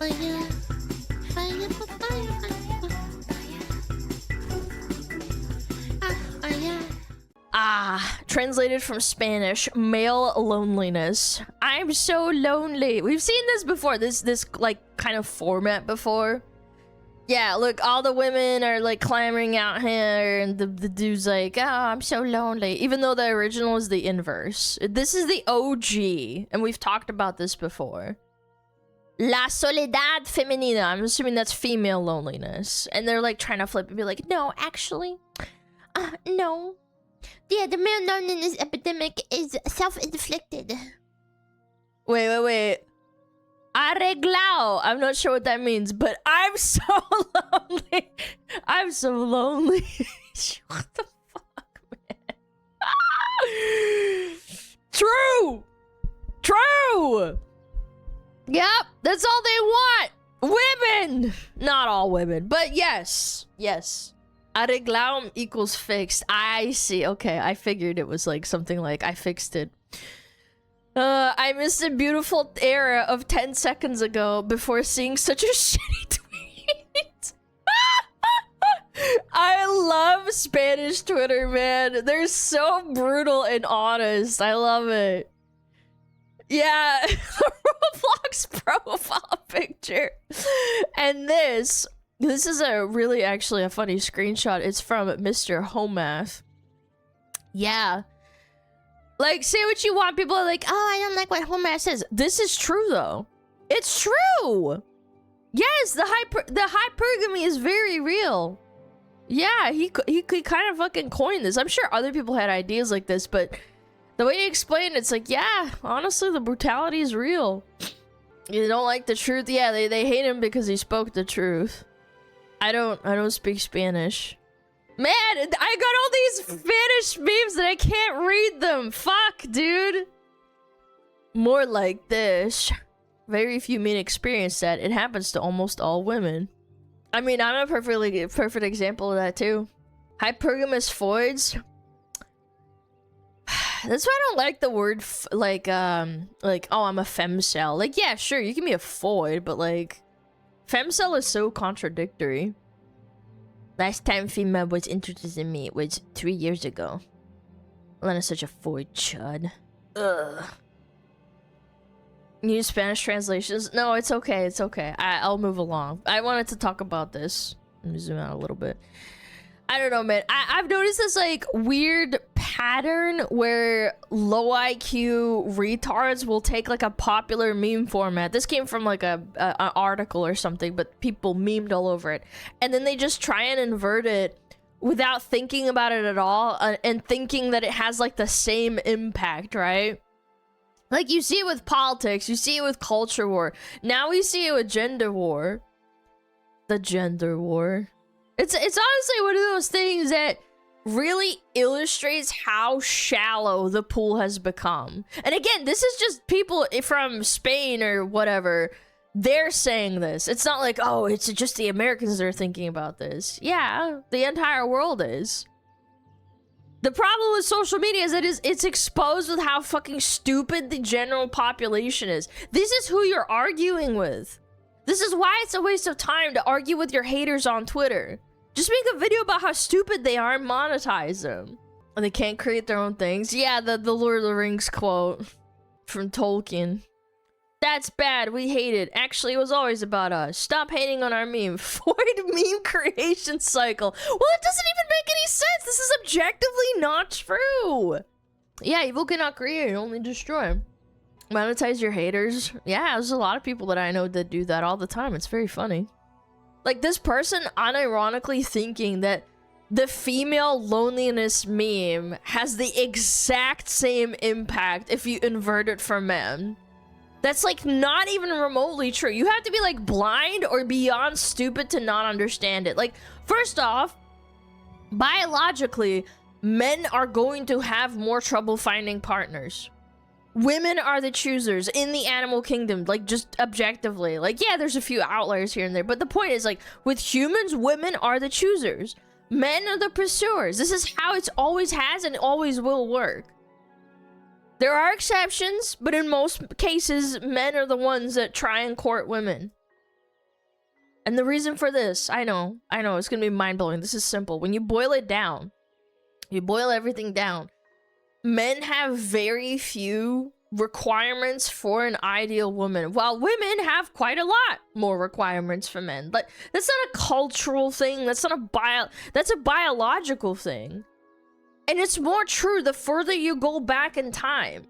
yeah. Fire, fire, yeah. Translated from Spanish, male loneliness. I'm so lonely. We've seen this before, this like kind of format before. Yeah, look, all the women are like clamoring out here, and the dude's like, oh, I'm so lonely. Even though the original is the inverse. This is the OG, and we've talked about this before. La soledad femenina. I'm assuming that's female loneliness. And they're like trying to flip and be like, no, actually, no. Yeah, the male loneliness epidemic is self-inflicted. Wait. Arreglao. I'm not sure what that means, but I'm so lonely. I'm so lonely. What the fuck, man? True. Yep, that's all they want. Women. Not all women, but yes. Arreglao equals fixed. I see. Okay, I figured it was like something like I fixed it. I missed a beautiful era of 10 seconds ago before seeing such a shitty tweet. I love Spanish Twitter, man. They're so brutal and honest. I love it. Yeah, Roblox profile picture. And this is a really actually a funny screenshot. It's from Mr. Homath. Yeah. Like, say what you want. People are like, oh, I don't like what Homath says. This is true, though. It's true. Yes, the hypergamy is very real. Yeah, he kind of fucking coined this. I'm sure other people had ideas like this, but the way he explained it's like, yeah, honestly, the brutality is real. You don't like the truth? Yeah, they hate him because he spoke the truth. I don't speak Spanish. Man, I got all these Spanish memes that I can't read them. Fuck, dude. More like this. Very few men experience that. It happens to almost all women. I mean, I'm a perfect example of that too. Hypergamous foids. That's why I don't like the word like oh, I'm a femcel. Like, yeah, sure, you can be a foid, but like femcel is so contradictory. Last time female was interested in me was 3 years ago. Lena's such a foid chud. Ugh. Use Spanish translations? No, it's okay. It's okay. I'll move along. I wanted to talk about this. Let me zoom out a little bit. I don't know, man. I've noticed this like weird pattern where low IQ retards will take like a popular meme format. This came from like an article or something, but people memed all over it, and then they just try and invert it without thinking about it at all, and thinking that it has like the same impact, right? Like, you see it with politics, you see it with culture war. Now we see it with gender war. The gender war. It's honestly one of those things that really illustrates how shallow the pool has become. And again, this is just people from Spain or whatever. They're saying this. It's not like, oh, it's just the Americans that are thinking about this. Yeah, the entire world is. The problem with social media is that it's exposed with how fucking stupid the general population is. This is who you're arguing with. This is why it's a waste of time to argue with your haters on Twitter. Just make a video about how stupid they are and monetize them. And they can't create their own things. Yeah, the Lord of the Rings quote from Tolkien. That's bad, we hate it. Actually, it was always about us. Stop hating on our meme. Void meme creation cycle. Well, it doesn't even make any sense. This is objectively not true. Yeah, evil cannot create, only destroy. Monetize your haters. Yeah, there's a lot of people that I know that do that all the time. It's very funny. Like, this person unironically thinking that the female loneliness meme has the exact same impact if you invert it for men. That's like not even remotely true. You have to be like blind or beyond stupid to not understand it. Like, first off, biologically, men are going to have more trouble finding partners. Women are the choosers in the animal kingdom, like, just objectively. Like, yeah, there's a few outliers here and there, but the point is, like, with humans, women are the choosers. Men are the pursuers. This is how it's always has and always will work. There are exceptions, but in most cases, men are the ones that try and court women. And the reason for this, I know, it's gonna be mind-blowing. This is simple. When you boil it down, you boil everything down, men have very few requirements for an ideal woman, while women have quite a lot more requirements for men. But that's not a cultural thing, that's a biological thing. And it's more true the further you go back in time.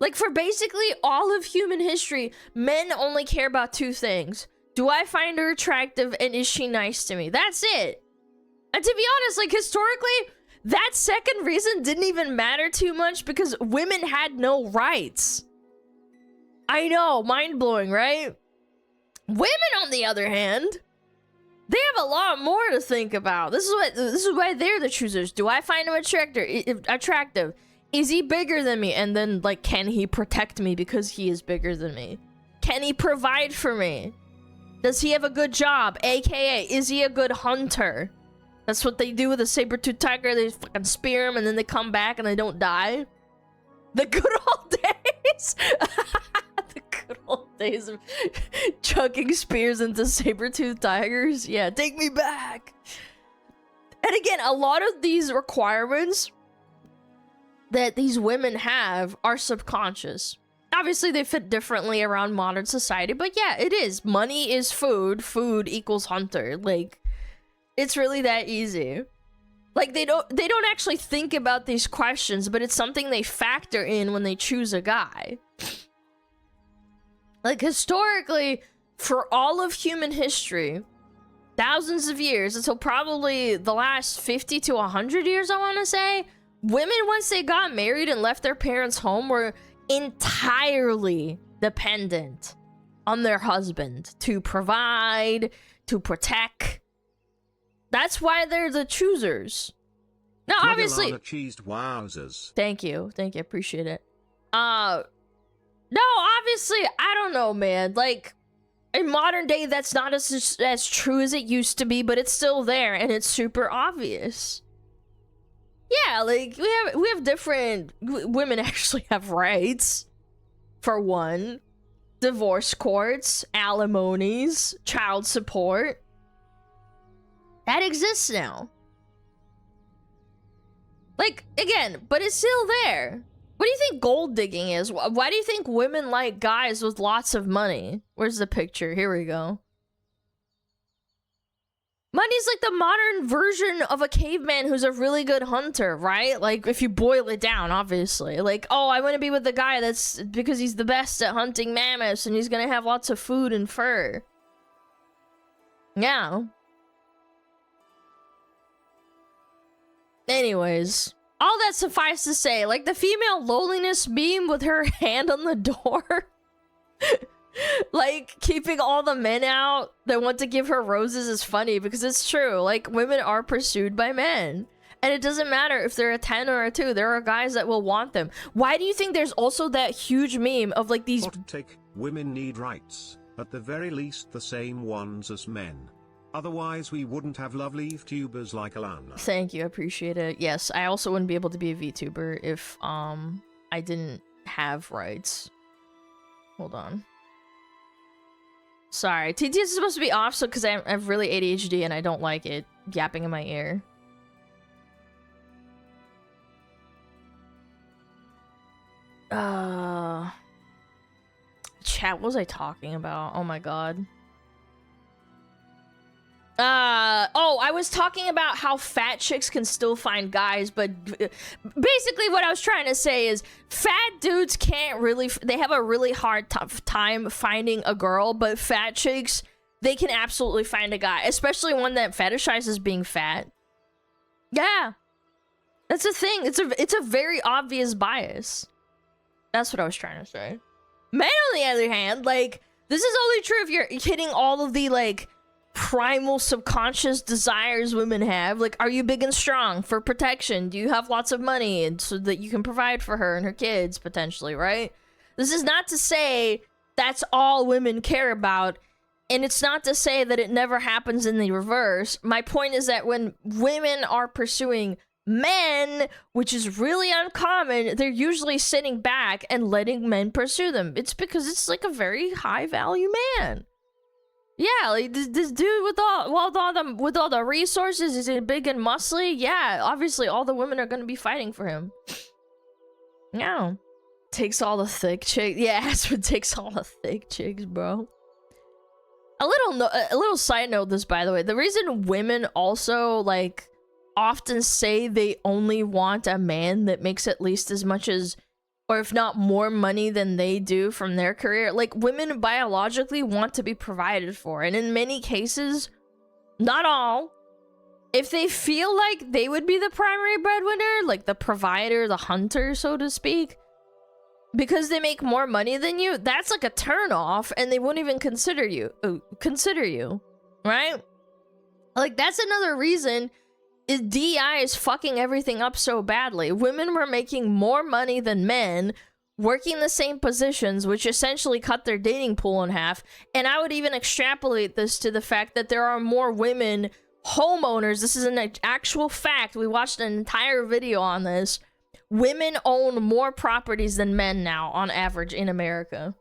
Like, for basically all of human history, men only care about two things. Do I find her attractive, and is she nice to me? That's it. And to be honest, like, historically, that second reason didn't even matter too much because women had no rights. I know, mind-blowing, right? Women, on the other hand, they have a lot more to think about. This is why they're the choosers. Do I find him attractive? Is he bigger than me? And then, like, can he protect me because he is bigger than me? Can he provide for me? Does he have a good job? AKA, is he a good hunter? That's what they do with a saber-toothed tiger. They fucking spear him and then they come back and they don't die. The good old days. The good old days of chucking spears into saber-toothed tigers. Yeah, take me back. And again, a lot of these requirements that these women have are subconscious. Obviously, they fit differently around modern society, but yeah, it is. Money is food. Food equals hunter. Like, it's really that easy. Like, they don't actually think about these questions, but it's something they factor in when they choose a guy. Like, historically, for all of human history, thousands of years, until probably the last 50 to 100 years, I want to say, women, once they got married and left their parents' home, were entirely dependent on their husband to provide, to protect. That's why they're the choosers. Now, obviously, wowzers. Thank you, appreciate it. No, obviously, I don't know, man. Like, in modern day, that's not as true as it used to be, but it's still there, and it's super obvious. Yeah, like, we have different... Women actually have rights. For one. Divorce courts, alimonies, child support. That exists now. Like, again, but it's still there. What do you think gold digging is? Why do you think women like guys with lots of money? Where's the picture? Here we go. Money's like the modern version of a caveman who's a really good hunter, right? Like, if you boil it down, obviously. Like, oh, I want to be with the guy that's... because he's the best at hunting mammoths and he's gonna have lots of food and fur. Yeah. Anyways, all that suffice to say, like, the female loneliness meme with her hand on the door... like, keeping all the men out that want to give her roses is funny because it's true. Like, women are pursued by men. And it doesn't matter if they're a 10 or a 2. There are guys that will want them. Why do you think there's also that huge meme of, like, these... Hot take, women need rights. At the very least the same ones as men. Otherwise we wouldn't have lovely VTubers like Alana. Thank you, I appreciate it. Yes, I also wouldn't be able to be a VTuber if, I didn't have rights. Hold on. Sorry, TT is supposed to be off, so because I have really ADHD and I don't like it yapping in my ear. Chat, what was I talking about? Oh my god. Oh, I was talking about how fat chicks can still find guys, but basically what I was trying to say is fat dudes can't really, they have a really hard time finding a girl, but fat chicks, they can absolutely find a guy, especially one that fetishizes being fat. Yeah. That's a thing. It's a very obvious bias. That's what I was trying to say. Men, on the other hand, like, this is only true if you're hitting all of the, like, primal subconscious desires women have. Like, are you big and strong for protection? Do you have lots of money and so that you can provide for her and her kids potentially, right? This is not to say that's all women care about, and it's not to say that it never happens in the reverse. My point is that when women are pursuing men, which is really uncommon, they're usually sitting back and letting men pursue them. It's because it's like a very high value man. Yeah, like this dude with all the resources, is he big and muscly? Yeah, obviously all the women are gonna be fighting for him. Yeah. Takes all the thick chicks. Yeah, that's what takes all the thick chicks, bro. A little side note this, by the way. The reason women also, like, often say they only want a man that makes at least as much as, or if not more money than they do from their career. Like, women biologically want to be provided for. And in many cases, not all, if they feel like they would be the primary breadwinner, like the provider, the hunter, so to speak, because they make more money than you, that's like a turn-off, and they won't even consider you, right? Like, that's another reason is DEI is fucking everything up so badly. Women were making more money than men, working the same positions, which essentially cut their dating pool in half. And I would even extrapolate this to the fact that there are more women homeowners. This is an actual fact. We watched an entire video on this. Women own more properties than men now, on average, in America.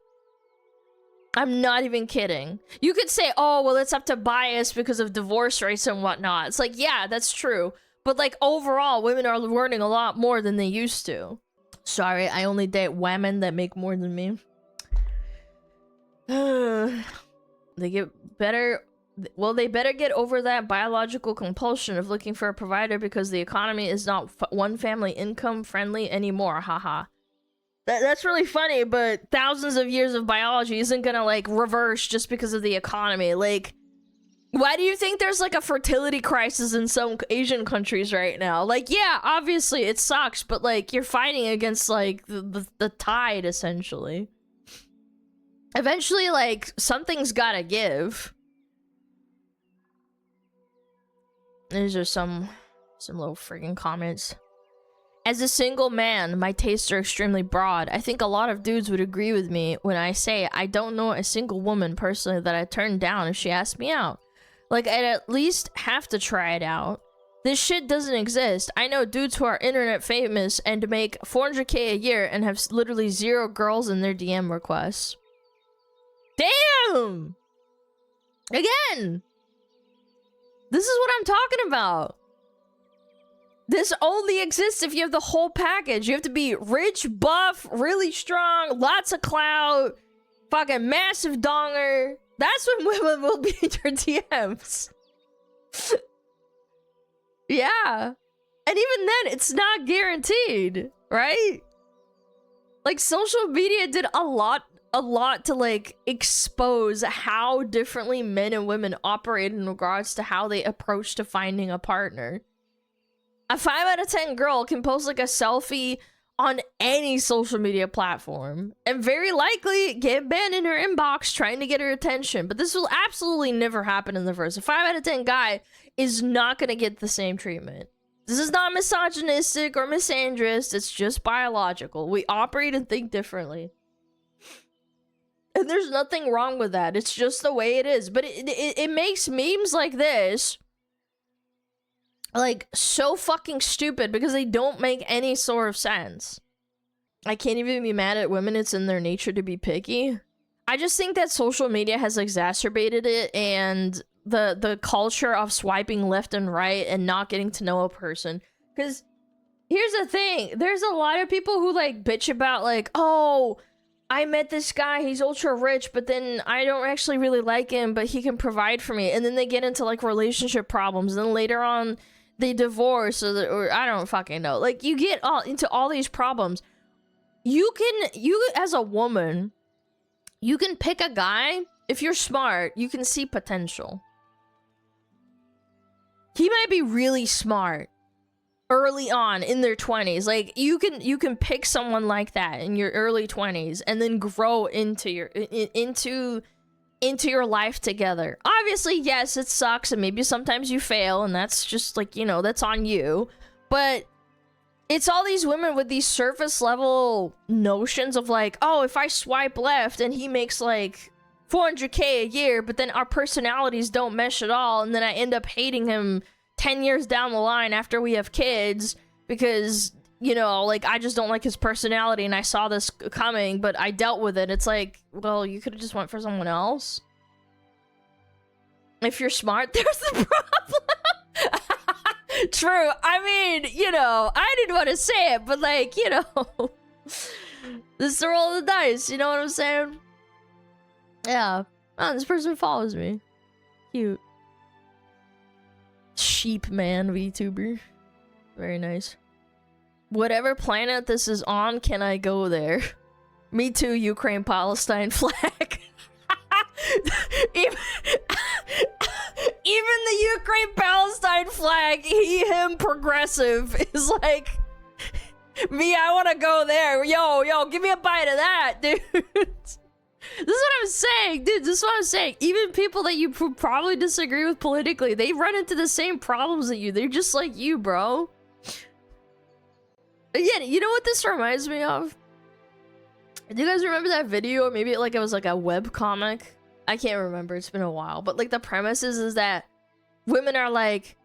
I'm not even kidding. You could say, oh, well, it's up to bias because of divorce rates and whatnot. It's like, yeah, that's true. But, like, overall, women are earning a lot more than they used to. Sorry, I only date women that make more than me. They get better... Well, they better get over that biological compulsion of looking for a provider because the economy is not one family income friendly anymore. Haha. That's really funny, but thousands of years of biology isn't gonna, like, reverse just because of the economy. Like, why do you think there's, like, a fertility crisis in some Asian countries right now? Like, yeah, obviously it sucks, but, like, you're fighting against, like, the tide, essentially. Eventually, like, something's gotta give. These are some little freaking comments. As a single man, my tastes are extremely broad. I think a lot of dudes would agree with me when I say I don't know a single woman personally that I'd turn down if she asked me out. Like, I'd at least have to try it out. This shit doesn't exist. I know dudes who are internet famous and make 400k a year and have literally 0 girls in their DM requests. Damn! Again! This is what I'm talking about. This only exists if you have the whole package. You have to be rich, buff, really strong, lots of clout, fucking massive donger. That's when women will be in your DMs. Yeah. And even then, it's not guaranteed, right? Like, social media did a lot to, like, expose how differently men and women operate in regards to how they approach to finding a partner. A 5 out of 10 girl can post, like, a selfie on any social media platform and very likely get banned in her inbox trying to get her attention. But this will absolutely never happen in the verse. A 5 out of 10 guy is not going to get the same treatment. This is not misogynistic or misandrist. It's just biological. We operate and think differently. And there's nothing wrong with that. It's just the way it is. But it makes memes like this, like, so fucking stupid because they don't make any sort of sense. I can't even be mad at women. It's in their nature to be picky. I just think that social media has exacerbated it, and the culture of swiping left and right and not getting to know a person. Because here's the thing. There's a lot of people who, like, bitch about, like, oh, I met this guy, he's ultra rich, but then I don't actually really like him, but he can provide for me. And then they get into, like, relationship problems. And then later on, they divorce, or I don't fucking know. Like, you get into all these problems. You as a woman, you can pick a guy. If you're smart, you can see potential. He might be really smart early on in their 20s. Like, you can pick someone like that in your early 20s and then grow into your life together. Obviously, yes, it sucks and maybe sometimes you fail and that's just, like, you know, that's on you. But it's all these women with these surface level notions of, like, oh, if I swipe left and he makes, like, 400k a year, but then our personalities don't mesh at all, and then I end up hating him 10 years down the line after we have kids because, you know, like, I just don't like his personality and I saw this coming, but I dealt with it. It's like, well, you could have just went for someone else. If you're smart, there's the problem. True. I mean, you know, I didn't want to say it, but like, you know, this is the roll of the dice. You know what I'm saying? Yeah. Oh, this person follows me. Cute. Sheep man VTuber. Very nice. Whatever planet this is on, can I go there? Me too, Ukraine, Palestine flag. even, even the Ukraine, Palestine flag, him progressive is like, me, I want to go there. Yo, give me a bite of that, dude. This is what I'm saying, dude. This is what I'm saying. Even people that you probably disagree with politically, they run into the same problems that you. They're just like you, bro. Yeah, you know what this reminds me of? Do you guys remember that video? Or maybe like it was like a web comic. I can't remember. It's been a while. But like the premise is that women are like,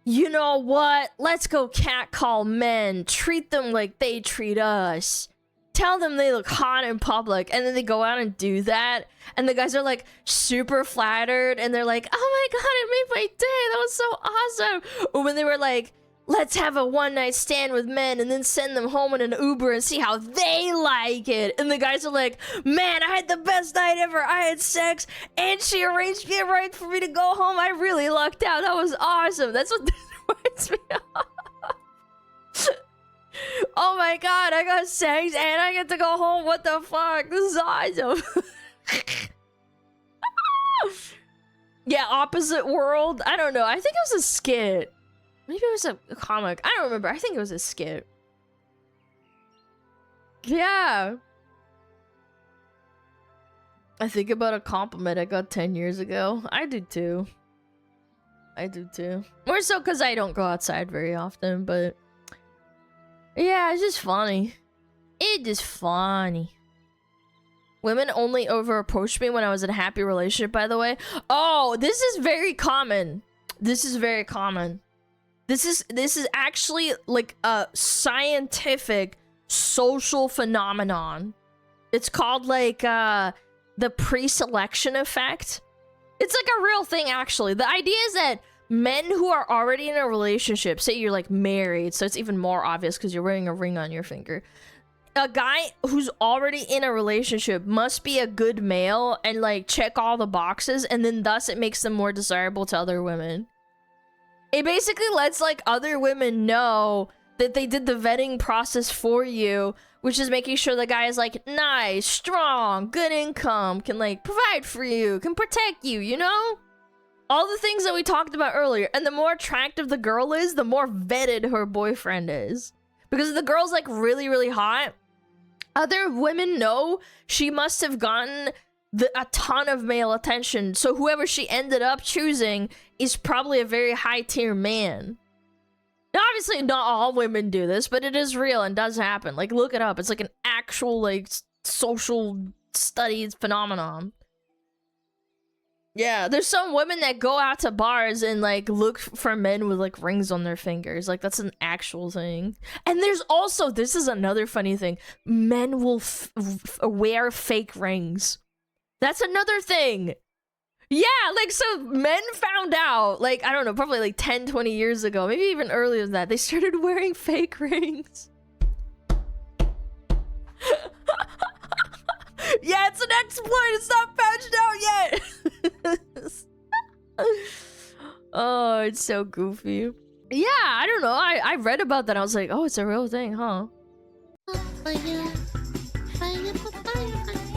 you know what? Let's go catcall men. Treat them like they treat us. Tell them they look hot in public, and then they go out and do that, and the guys are like super flattered, and they're like, oh my god, it made my day, that was so awesome. Or when they were like, let's have a one-night stand with men and then send them home in an Uber and see how they like it, and the guys are like, man, I had the best night ever, I had sex and she arranged it right for me to go home, I really lucked out, that was awesome. That's what this reminds me of. Oh my god, I got sex and I get to go home. What the fuck? This is awesome. Yeah, opposite world. I don't know. I think it was a skit. Maybe it was a comic. I don't remember. I think it was a skit. Yeah. I think about a compliment I got 10 years ago. I do too. I do too. More so because I don't go outside very often, but... yeah, it's just funny. It's just funny. Women only over-approached me when I was in a happy relationship, by the way. Oh, this is very common. This is very common. This is actually like a scientific social phenomenon. It's called like the pre-selection effect. It's like a real thing, actually. The idea is that men who are already in a relationship, say you're like married, so it's even more obvious because you're wearing a ring on your finger. A guy who's already in a relationship must be a good male and like check all the boxes, and then thus it makes them more desirable to other women. It basically lets like other women know that they did the vetting process for you, which is making sure the guy is like nice, strong, good income, can like provide for you, can protect you, you know? All the things that we talked about earlier. And the more attractive the girl is, the more vetted her boyfriend is. Because if the girl's like really, really hot, other women know she must have gotten a ton of male attention. So whoever she ended up choosing is probably a very high tier man. Now, obviously not all women do this, but it is real and does happen. Like, look it up. It's like an actual like social studies phenomenon. Yeah, there's some women that go out to bars and like look for men with like rings on their fingers. Like that's an actual thing. And there's also, this is another funny thing, men will wear fake rings. That's another thing. Yeah, like so men found out, like, I don't know, probably like 10, 20 years ago, maybe even earlier than that, they started wearing fake rings. Yeah, it's an exploit. It's not patched out yet. Oh, it's so goofy. Yeah, I don't know. I read about that. I was like, oh, it's a real thing, huh? Fire, fire, fire, fire.